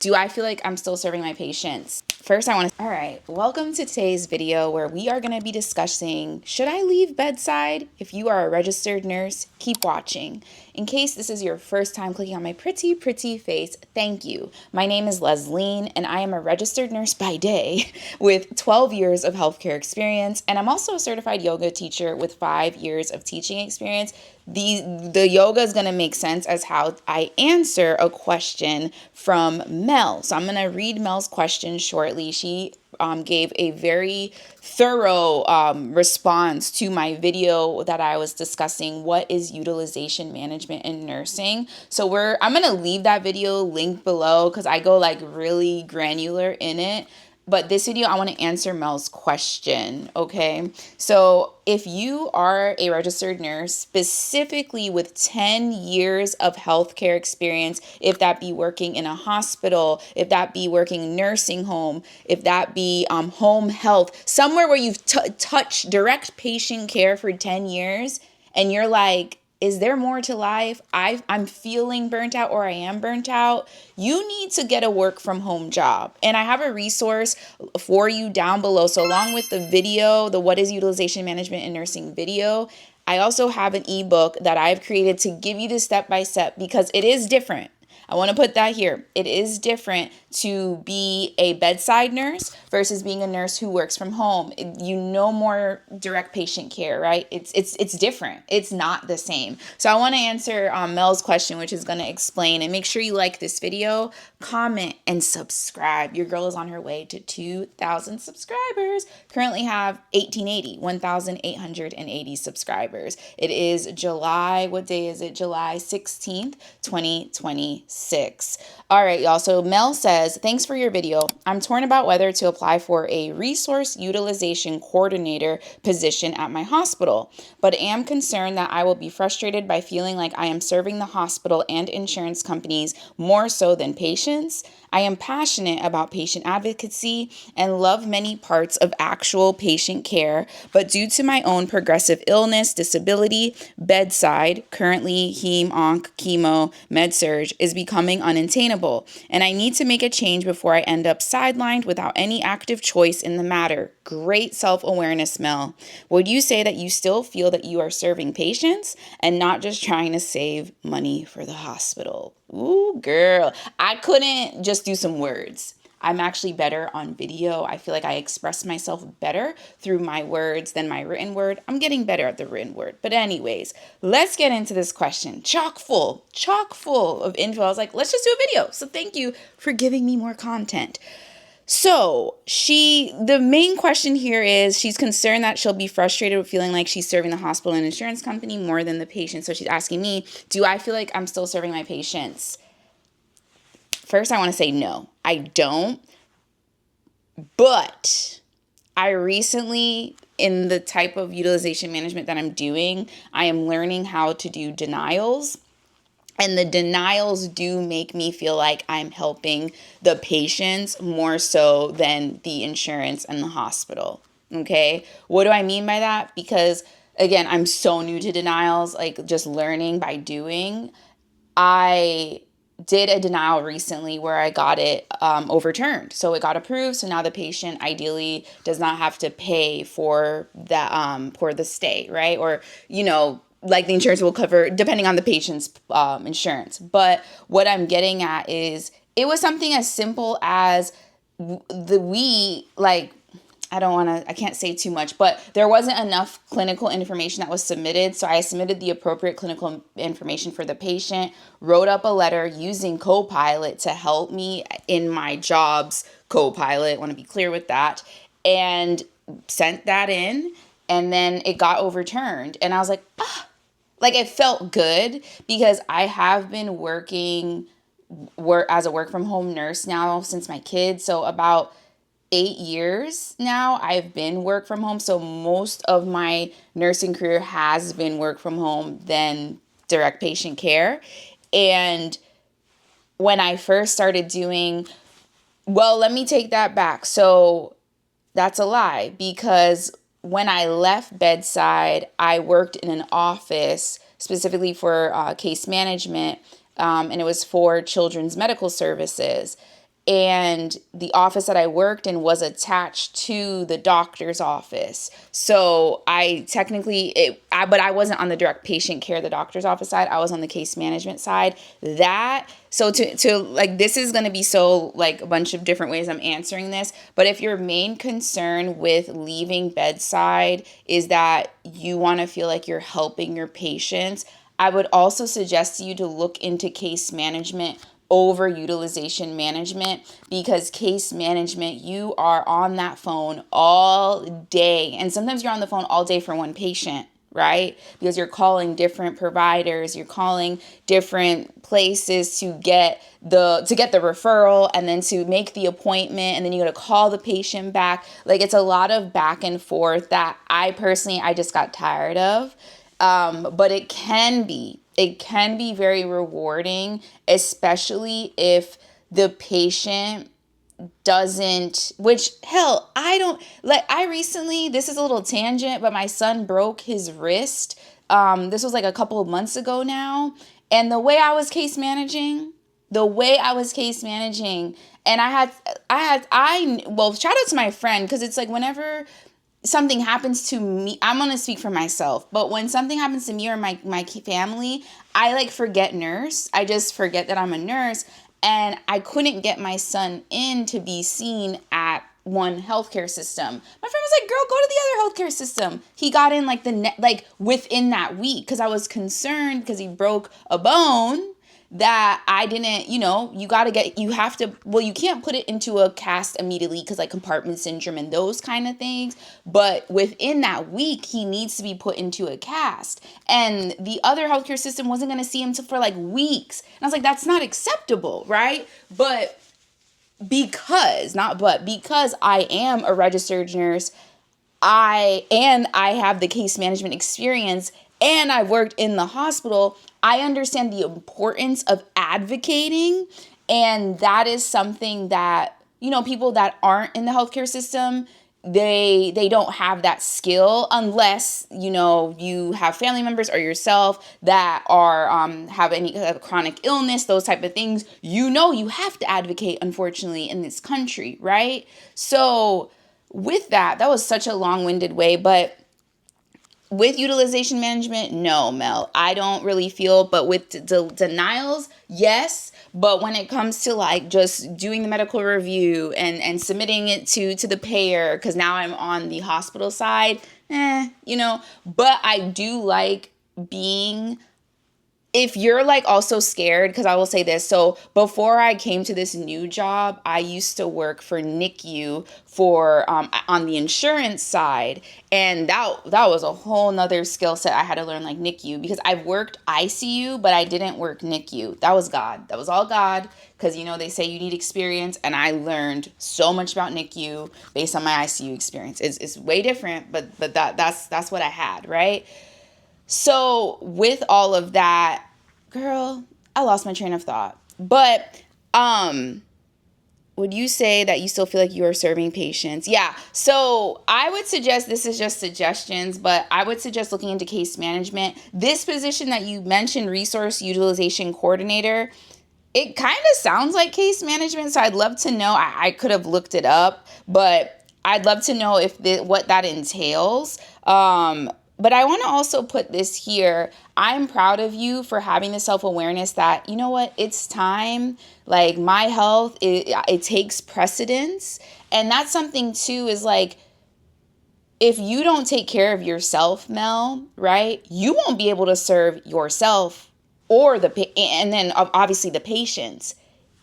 Do I feel like I'm still serving my patients? First, all right, welcome to today's video where we are going to be discussing, should I leave bedside? If you are a registered nurse, keep watching. In case this is your first time clicking on my pretty face, thank you. My name is Lesline, and I am a registered nurse by day with 12 years of healthcare experience, and I'm also a certified yoga teacher with 5 years of teaching experience. The yoga is going to make sense as how I answer a question from Mel. So I'm going to read Mel's question shortly. She gave a very thorough response to my video that I was discussing what is utilization management in nursing. So I'm going to leave that video linked below because I go like really granular in it. But this video, I want to answer Mel's question, okay? So if you are a registered nurse, specifically with 10 years of healthcare experience, if that be working in a hospital, if that be working nursing home, if that be home health, somewhere where you've touched direct patient care for 10 years, and you're like, is there more to life? I'm feeling burnt out or I am burnt out. You need to get a work from home job. And I have a resource for you down below. So along with the video, the What is Utilization Management in Nursing video, I also have an ebook that I've created to give you the step-by-step because it is different. I want to put that here. It is different to be a bedside nurse versus being a nurse who works from home. You know more direct patient care, right? It's different. It's not the same. So I want to answer Mel's question, which is going to explain, and make sure you like this video, comment, and subscribe. Your girl is on her way to 2,000 subscribers. Currently have 1,880 subscribers. It is July, what day is it? July 16th, 2026. All right, y'all. So Mel says, thanks for your video. I'm torn about whether to apply for a resource utilization coordinator position at my hospital, but am concerned that I will be frustrated by feeling like I am serving the hospital and insurance companies more so than patients. I am passionate about patient advocacy and love many parts of actual patient care, but due to my own progressive illness, disability, bedside, currently heme, onc, chemo, med-surg, is becoming unattainable, and I need to make a change before I end up sidelined without any active choice in the matter. Great self-awareness, Mel. Would you say that you still feel that you are serving patients and not just trying to save money for the hospital? Ooh, girl. I couldn't just do some words. I'm actually better on video. I feel like I express myself better through my words than my written word. I'm getting better at the written word. But anyways, let's get into this question. Chock full of info. I was like, let's just do a video. So thank you for giving me more content. So the main question here is she's concerned that she'll be frustrated with feeling like she's serving the hospital and insurance company more than the patient. So she's asking me, do I feel like I'm still serving my patients? First, I want to say no, I don't. But I recently, in the type of utilization management that I'm doing, I am learning how to do denials. And the denials do make me feel like I'm helping the patients more so than the insurance and the hospital. Okay. What do I mean by that? Because again, I'm so new to denials, like just learning by doing. I did a denial recently where I got it overturned. So it got approved. So now the patient ideally does not have to pay for the stay, right? Or, like the insurance will cover depending on the patient's insurance. But what I'm getting at is it was something as simple as I can't say too much, but there wasn't enough clinical information that was submitted. So I submitted the appropriate clinical information for the patient, wrote up a letter using Copilot to help me in my jobs. Copilot, want to be clear with that, and sent that in. And then it got overturned. And I was like, it felt good because I have been working as a work from home nurse now since my kids. So about 8 years now I've been work from home. So most of my nursing career has been work from home than direct patient care. And when I first started let me take that back. So that's a lie, because when I left bedside, I worked in an office specifically for case management, and it was for children's medical services. and the office that I worked in was attached to the doctor's office. So but I wasn't on the direct patient care, the doctor's office side. I was on the case management side. This is going to be so like a bunch of different ways I'm answering this. But if your main concern with leaving bedside is that you want to feel like you're helping your patients, I would also suggest to you to look into case management over utilization management, because case management, you are on that phone all day. And sometimes you're on the phone all day for one patient, right? Because you're calling different providers, you're calling different places to get the referral and then to make the appointment, and then you got to call the patient back. Like, it's a lot of back and forth that I just got tired of. But it can be very rewarding, especially if the patient doesn't, which hell, this is a little tangent, but my son broke his wrist. This was like a couple of months ago now. And the way I was case managing, and shout out to my friend, because it's like whenever something happens to me, I'm going to speak for myself, but when something happens to me or my family, I like forget nurse. I just forget that I'm a nurse, and I couldn't get my son in to be seen at one healthcare system. My friend was like, girl, go to the other healthcare system. He got in within that week, because I was concerned because he broke a bone that I didn't, you can't put it into a cast immediately because like compartment syndrome and those kind of things. But within that week, he needs to be put into a cast. And the other healthcare system wasn't going to see him for like weeks. And I was like, that's not acceptable, right? But because I am a registered nurse, I have the case management experience, and I worked in the hospital, I understand the importance of advocating. And that is something that, people that aren't in the healthcare system, they don't have that skill unless, you have family members or yourself that are, have any chronic illness, those type of things. You have to advocate, unfortunately, in this country, right? So with that was such a long-winded way, but with utilization management, no, Mel, I don't really feel, but with denials, yes. But when it comes to like just doing the medical review and submitting it to the payer, because now I'm on the hospital side, but I do like being, if you're like also scared, because I will say this. So before I came to this new job, I used to work for NICU for on the insurance side. And that was a whole nother skill set I had to learn, like NICU, because I've worked ICU, but I didn't work NICU. That was God. That was all God. Because, they say you need experience. And I learned so much about NICU based on my ICU experience. It's way different, but that's what I had, right? So with all of that, girl, I lost my train of thought. But would you say that you still feel like you are serving patients? Yeah. So I would suggest, this is just suggestions, but I would suggest looking into case management. This position that you mentioned, resource utilization coordinator, it kind of sounds like case management. So I'd love to know. I could have looked it up, but I'd love to know what that entails. But I want to also put this here. I'm proud of you for having the self-awareness that, you know what, it's time. Like, my health, it takes precedence. And that's something too, is like, if you don't take care of yourself, Mel, right, you won't be able to serve yourself and then obviously the patients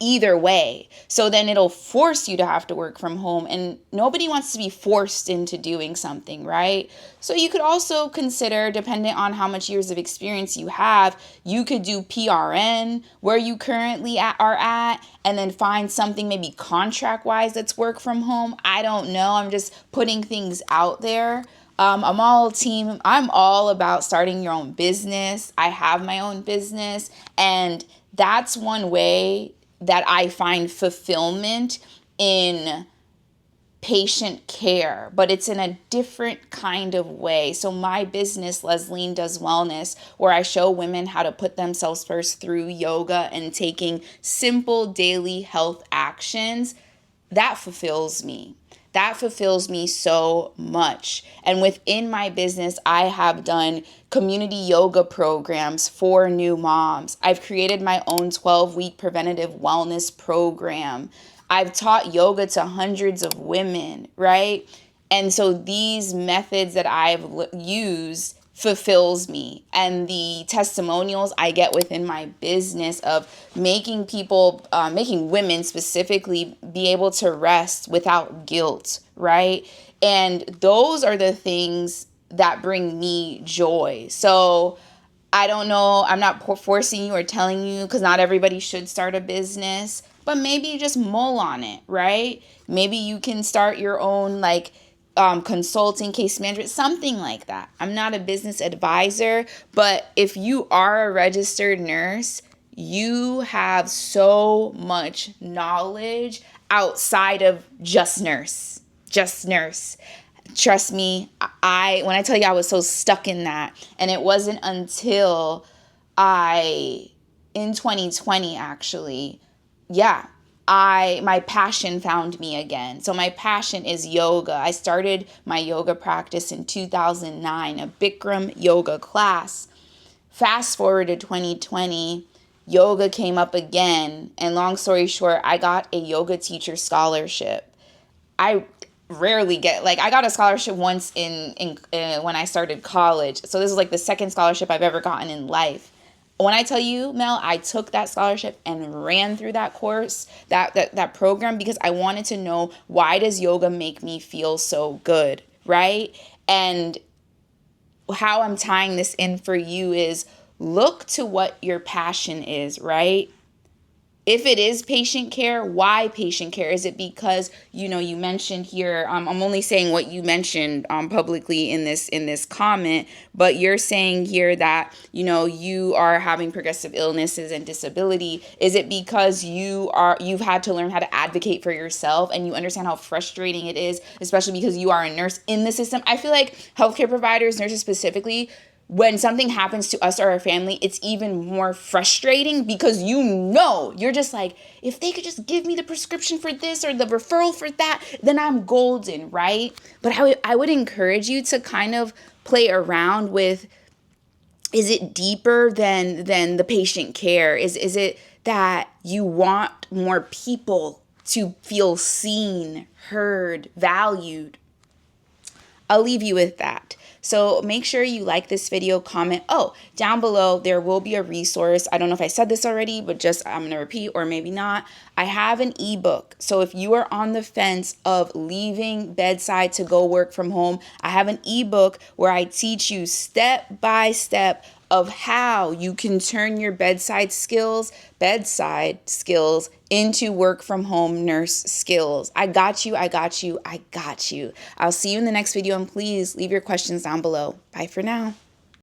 either way. So then it'll force you to have to work from home, and nobody wants to be forced into doing something, right? So you could also consider, depending on how much years of experience you have, you could do PRN where you currently are at, and then find something maybe contract-wise that's work from home. I don't know. I'm just putting things out there. I'm all about starting your own business. I have my own business, and that's one way that I find fulfillment in patient care, but it's in a different kind of way. So my business, Leslie Does Wellness, where I show women how to put themselves first through yoga and taking simple daily health actions, that fulfills me. That fulfills me so much. And within my business, I have done community yoga programs for new moms. I've created my own 12-week preventative wellness program. I've taught yoga to hundreds of women, right? And so these methods that I've used fulfills me, and the testimonials I get within my business of making people, making women specifically be able to rest without guilt, right? And those are the things that bring me joy. So I don't know, I'm not forcing you or telling you, because not everybody should start a business, but maybe just mull on it, right? Maybe you can start your own consulting, case management, something like that. I'm not a business advisor, but if you are a registered nurse, you have so much knowledge outside of just nurse. Trust me, when I tell you I was so stuck in that, and it wasn't until in 2020 actually, my passion found me again. So my passion is yoga. I started my yoga practice in 2009, a Bikram yoga class. Fast forward to 2020, yoga came up again, and long story short, I got a yoga teacher scholarship. I rarely get, I got a scholarship once in when I started college. So this is the second scholarship I've ever gotten in life. When I tell you, Mel, I took that scholarship and ran through that course, that program, because I wanted to know, why does yoga make me feel so good, right? And how I'm tying this in for you is, look to what your passion is, right? If it is patient care, why patient care? Is it because, you mentioned here, I'm only saying what you mentioned publicly in this comment, but you're saying here that, you are having progressive illnesses and disability. Is it because you've had to learn how to advocate for yourself, and you understand how frustrating it is, especially because you are a nurse in the system? I feel like healthcare providers, nurses specifically, when something happens to us or our family, it's even more frustrating, because you're just like, if they could just give me the prescription for this or the referral for that, then I'm golden, right? But I would encourage you to kind of play around with, is it deeper than the patient care? Is it that you want more people to feel seen, heard, valued? I'll leave you with that. So make sure you like this video, comment. Oh, down below, there will be a resource. I don't know if I said this already, but I'm going to repeat, or maybe not. I have an ebook. So if you are on the fence of leaving bedside to go work from home, I have an ebook where I teach you step by step of how you can turn your bedside skills into work from home nurse skills. I got you. I'll see you in the next video, and please leave your questions down below. Bye for now.